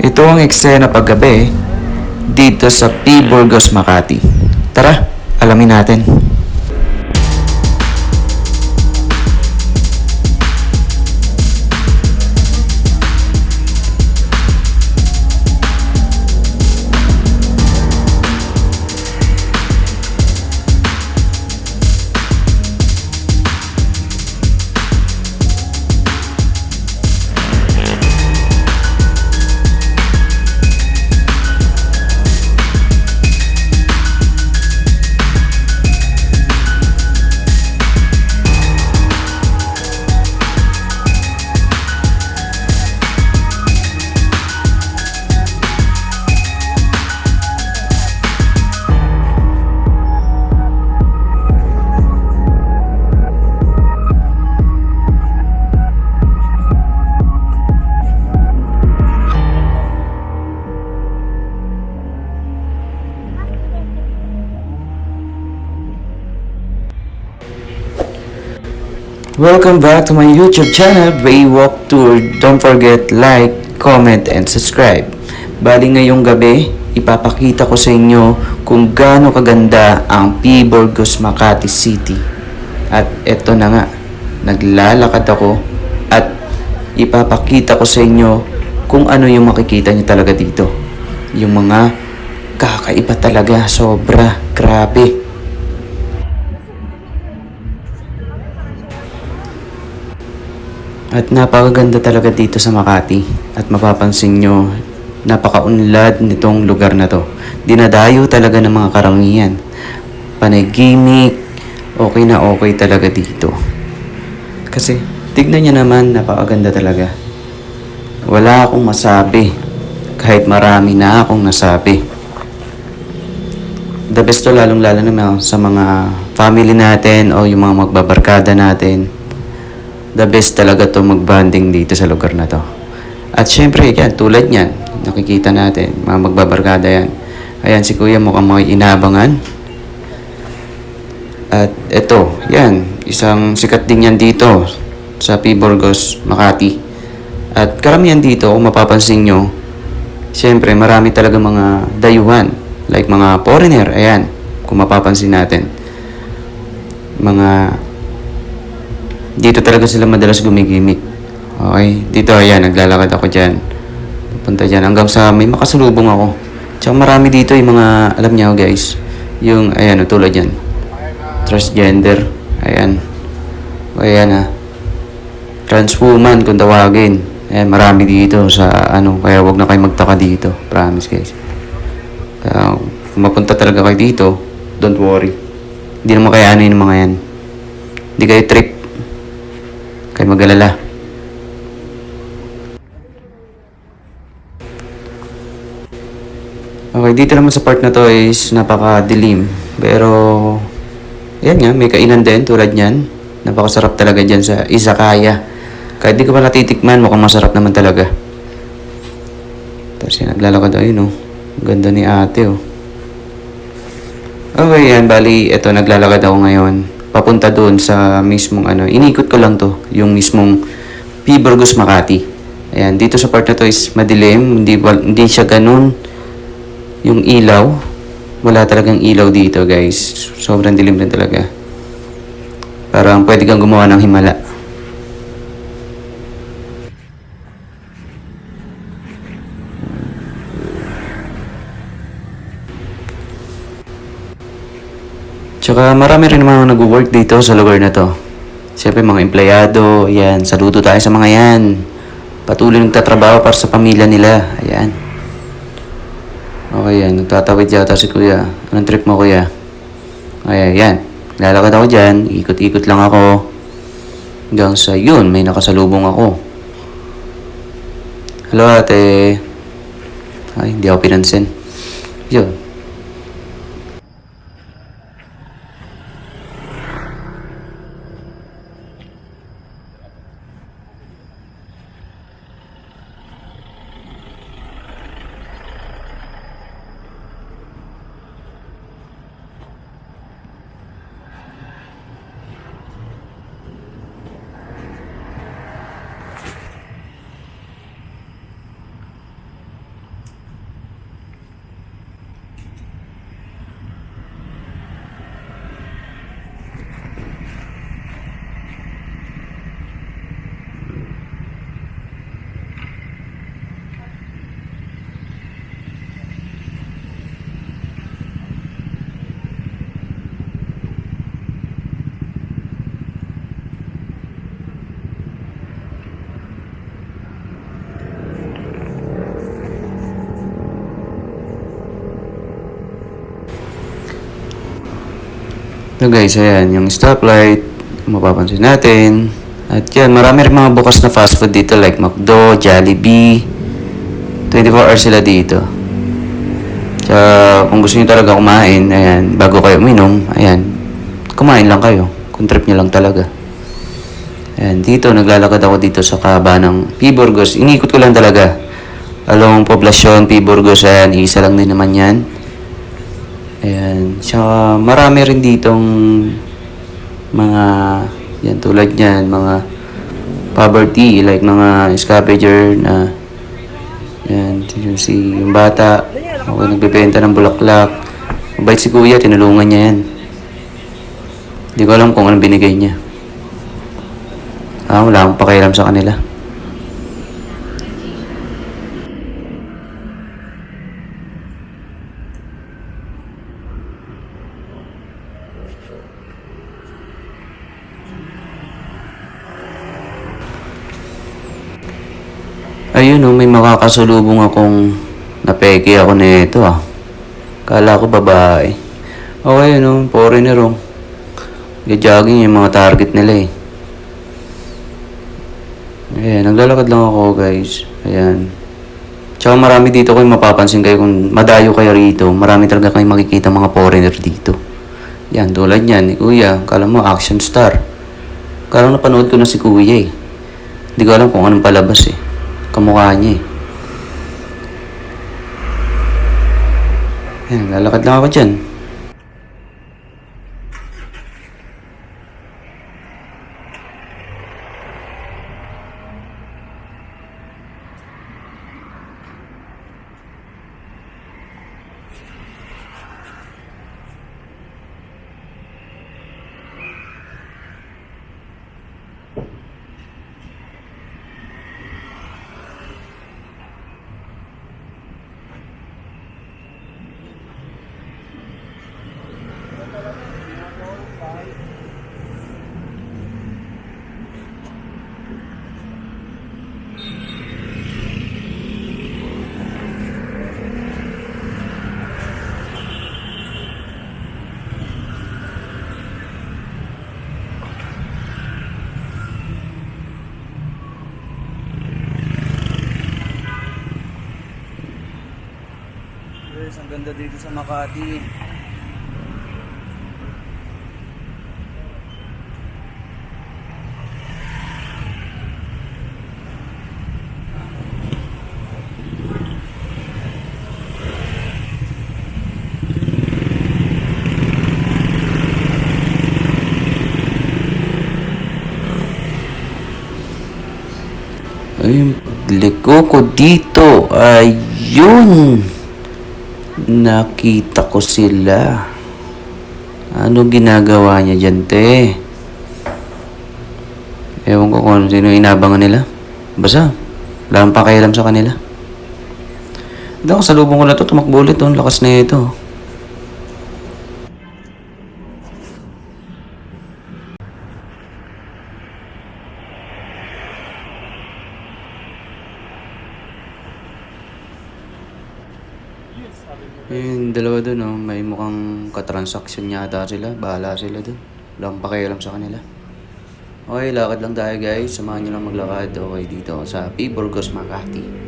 Ito ang eksena paggabi dito sa P. Burgos, Makati. Tara, alamin natin. Welcome back to my YouTube channel, Baywalk Tour. Don't forget like, comment, and subscribe. Bali ngayong gabi, ipapakita ko sa inyo kung gaano kaganda ang P. Burgos, Makati City. At eto na nga, naglalakad ako at ipapakita ko sa inyo kung ano yung makikita nyo talaga dito. Yung mga kakaiba talaga, sobra, grabe. At napakaganda talaga dito sa Makati. At mapapansin nyo, napakaunlad nitong lugar na to. Dinadayo talaga ng mga karangian. Panagimik, okay na okay talaga dito. Kasi, tignan nyo naman, napakaganda talaga. Wala akong masabi. Kahit marami na akong nasabi. The best to lalong-lalo naman sa mga family natin o yung mga magbabarkada natin. The best talaga to mag-bonding dito sa lugar na to. At syempre, yan, tulad yan, nakikita natin, mga magbabarkada yan. Ayan, si Kuya mukhang may inabangan. At eto, yan, isang sikat din yan dito sa P. Burgos, Makati. At karamihan dito, kung mapapansin nyo, syempre, marami talaga mga dayuhan. Like mga foreigner, ayan, kung mapapansin natin. Dito talaga sila madalas gumigimik. Okay, dito ayan, naglalakad ako dyan. Pupunta dyan hanggang sa may makasalubong ako. Tsaka marami dito yung mga, alam niyo guys, yung ayan, tulad yan. Transgender, ayan. Ayan ha. Transwoman kung tawagin. Ayan, marami dito sa ano, kaya wag na kayo magtaka dito. Promise guys. Kung mapunta talaga kayo dito, don't worry. Hindi naman kaya ano yung mga yan. Hindi kayo trip. Kaya mag-alala. Okay, dito naman sa part na to is napakadilim. Pero, yan nga, may kainan din tulad niyan. Napakasarap talaga dyan sa izakaya. Kahit di ko pa natitikman, mukhang masarap naman talaga. Tapos yan, naglalakad ayun, oh. Ganda ni ate, oh. Okay, yan, bali, eto, naglalakad ako ngayon. Papunta doon sa mismong ano, inikot ko lang to, yung mismong P. Burgos, Makati. Ayan, dito sa part na to is madilim, hindi siya ganun yung ilaw. Wala talagang ilaw dito, guys. Sobrang dilim rin talaga. Parang pwede kang gumawa ng himala. Tsaka marami rin naman nag-work dito sa lugar na to. Siyempre mga empleyado, ayan, saludo tayo sa mga yan. Patuloy nagtatrabaho para sa pamilya nila, ayan. Okay yan, nagtatawid yata si Kuya. Anong trip mo Kuya? Ayan, yan. Lalakad ako dyan, ikot-ikot lang ako. Hanggang sa yun, may nakasalubong ako. Hello ate. Ay, hindi ako pinansin. Yun. So guys, ayan, yung stoplight, mapapansin natin. At yan, marami rin mga bukas na fast food dito like McDo, Jollibee. 24 hours sila dito. Kaya kung gusto niyo talaga kumain, ayan, bago kayo uminom, ayan, kumain lang kayo. Kung trip niyo lang talaga. Ayan, dito, naglalakad ako dito sa kaba ng P. Burgos. Inikot ko lang talaga. Along Poblacion, P. Burgos, ayan, isa lang din naman yan. Ayan, tsaka marami rin ditong mga, yan, tulad yan, mga poverty, like mga scavenger na, yan, yung bata, ako nagbebenta ng bulaklak. Mabait si kuya, tinulungan niya yan. Hindi ko alam kung anong binigay niya. Wala akong pakialam sa kanila. Ayun may makakasalubong akong napeke ako nito Kala ko babae. Ayun foreigner Jogging yung mga target nila Ayan, naglalakad lang ako guys. Ayan. Tsaka marami dito kayo mapapansin kayo kung madayo kayo rito. Marami talaga kayo makikita mga foreigner dito. Yan, tulad yan ni Kuya. Kala mo action star. Kala napanood ko na si Kuya Hindi ko alam kung anong palabas Kamukha niya Ayan, lalakad lang ako dyan. Guys, ang ganda dito sa Makati. Ayun, liko ko dito. Ayun. Nakita ko sila. Ano ginagawa niya dyan, te? Ewan ko kung sino inabangan nila. Basta, wala akong pakialam sa kanila. Ito, kasalubong ko na to. Tumakbo ulit. Lakas na ito. Yung dalawa dun, may mukhang katransaksyon yata sila. Bahala sila dun. Wala akong pakialam sa kanila. Okay, lakad lang tayo guys. Samahan nyo lang maglakad. Okay, dito sa P. Burgos, Makati.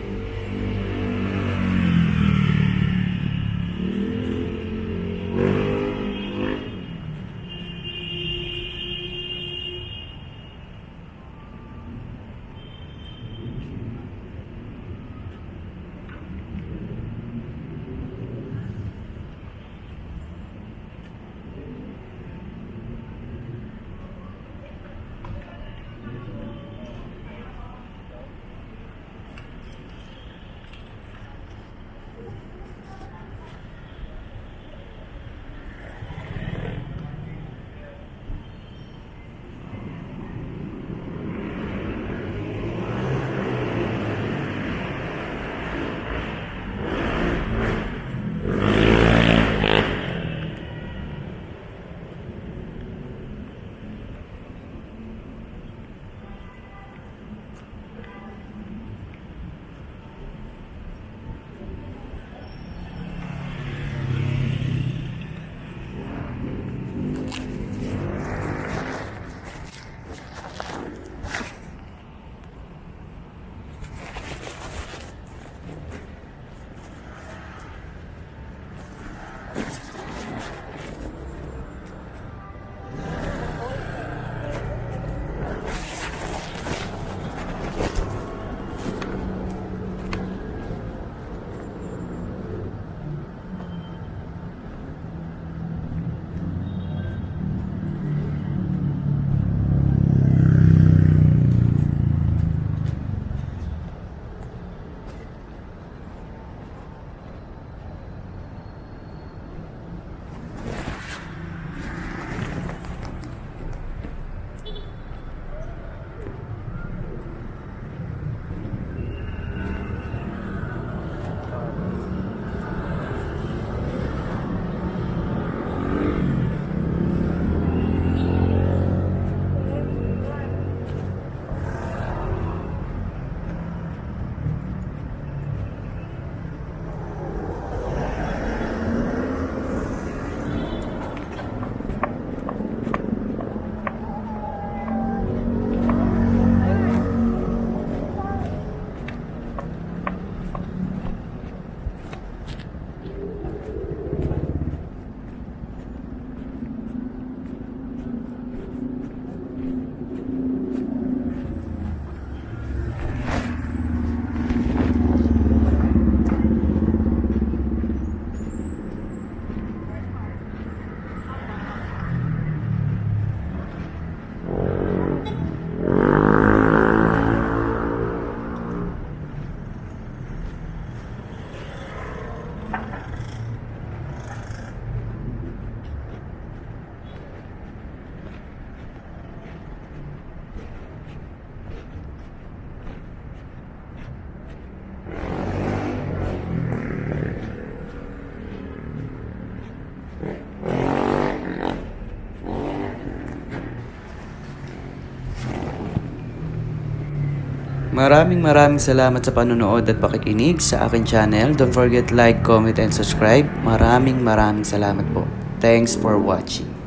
Maraming salamat sa panonood at pakikinig sa akin channel. Don't forget like, comment, and subscribe. Maraming salamat po. Thanks for watching.